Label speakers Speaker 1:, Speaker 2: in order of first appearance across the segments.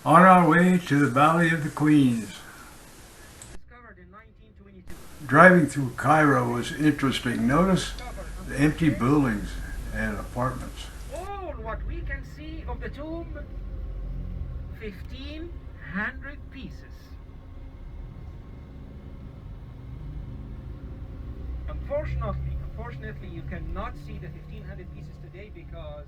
Speaker 1: On our way to the Valley of the Queens.
Speaker 2: Discovered in 1922.
Speaker 1: Driving through Cairo was interesting. Notice the empty buildings and apartments.
Speaker 2: All what we can see of the tomb, 1,500 pieces. Unfortunately, you cannot see the 1,500 pieces today because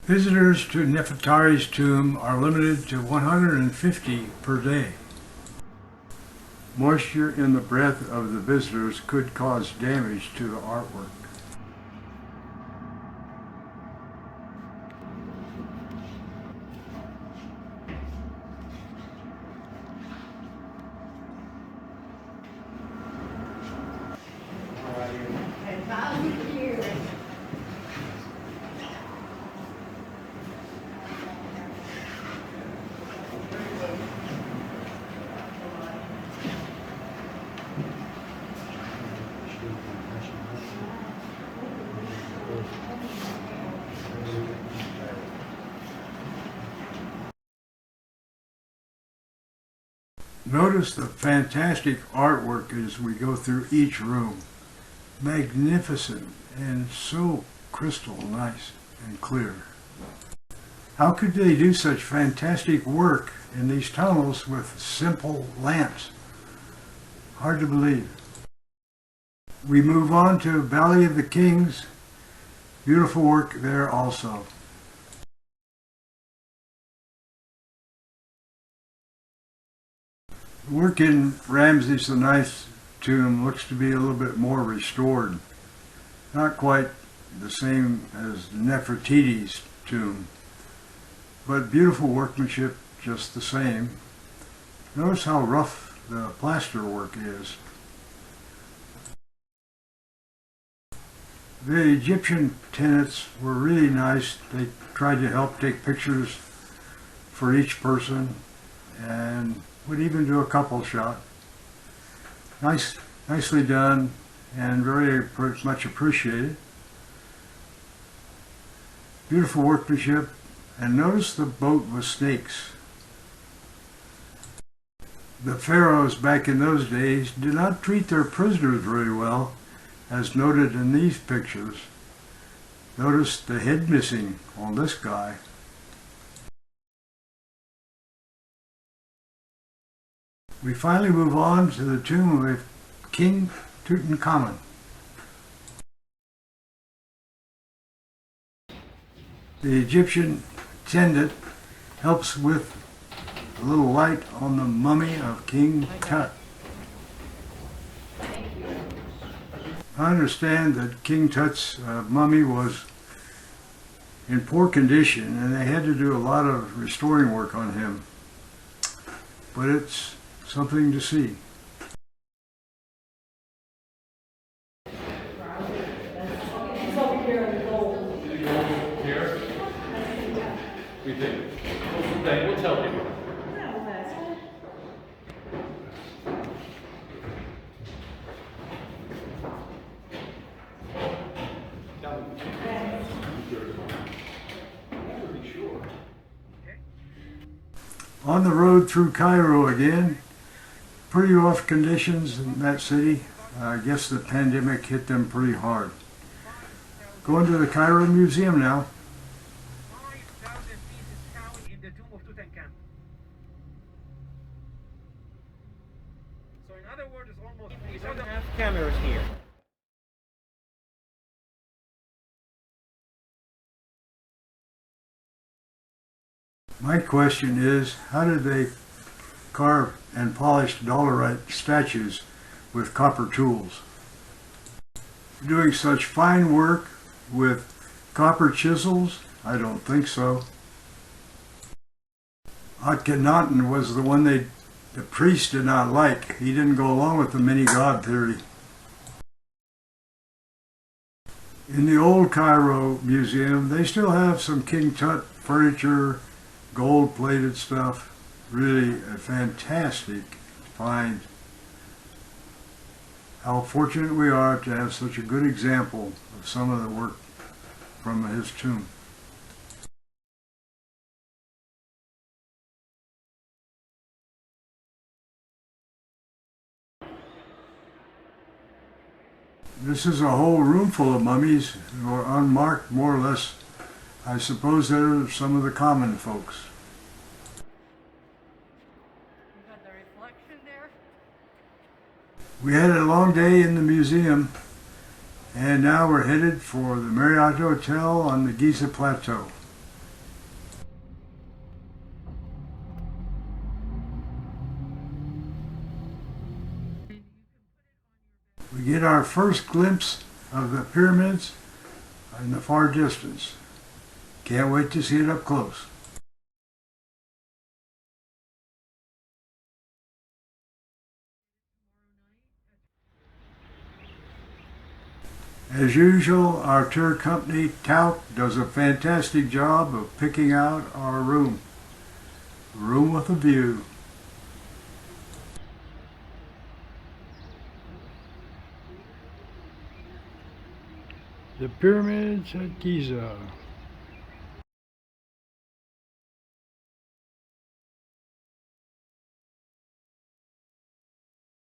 Speaker 1: Visitors to Nefertari's tomb are limited to 150 per day. Moisture in the breath of the visitors could cause damage to the artwork. Notice the fantastic artwork as we go through each room. Magnificent and so crystal nice and clear. How could they do such fantastic work in these tunnels with simple lamps? Hard to believe. We move on to Valley of the Kings. Beautiful work there also. Work in Ramses the Ninth's tomb looks to be a little bit more restored. Not quite the same as Nefertiti's tomb, but beautiful workmanship just the same. Notice how rough the plaster work is. The Egyptian tenants were really nice. They tried to help take pictures for each person and would even do a couple shot. Nicely done and very much appreciated. Beautiful workmanship, and notice the boat with snakes. The pharaohs back in those days did not treat their prisoners very well, as noted in these pictures. Notice the head missing on this guy. We finally move on to the tomb of King Tutankhamun. The Egyptian attendant helps with a little light on the mummy of King Tut. I understand that King Tut's mummy was in poor condition and they had to do a lot of restoring work on him. But it's something to see.
Speaker 3: Here? We think. We'll tell you.
Speaker 1: On the road through Cairo again. Pretty rough conditions in that city. I guess the pandemic hit them pretty hard. Going to the Cairo Museum now.
Speaker 2: 5,000 pieces found in the tomb of Tutankhamun. So in other words, it's almost we don't have cameras here.
Speaker 1: My question is, how did they carve and polish dolerite statues with copper tools? Doing such fine work with copper chisels? I don't think so. Akhenaten was the one the priest did not like. He didn't go along with the many god theory. In the old Cairo Museum, they still have some King Tut furniture, gold-plated stuff. Really a fantastic find. How fortunate we are to have such a good example of some of the work from his tomb. This is a whole room full of mummies who are unmarked, more or less. I suppose they're some of the common folks.
Speaker 4: You got the reflection there?
Speaker 1: We had a long day in the museum, and now we're headed for the Marriott Hotel on the Giza Plateau. We get our first glimpse of the pyramids in the far distance. Can't wait to see it up close. As usual, our tour company, Tout, does a fantastic job of picking out our room. Room with a view. The pyramids at Giza.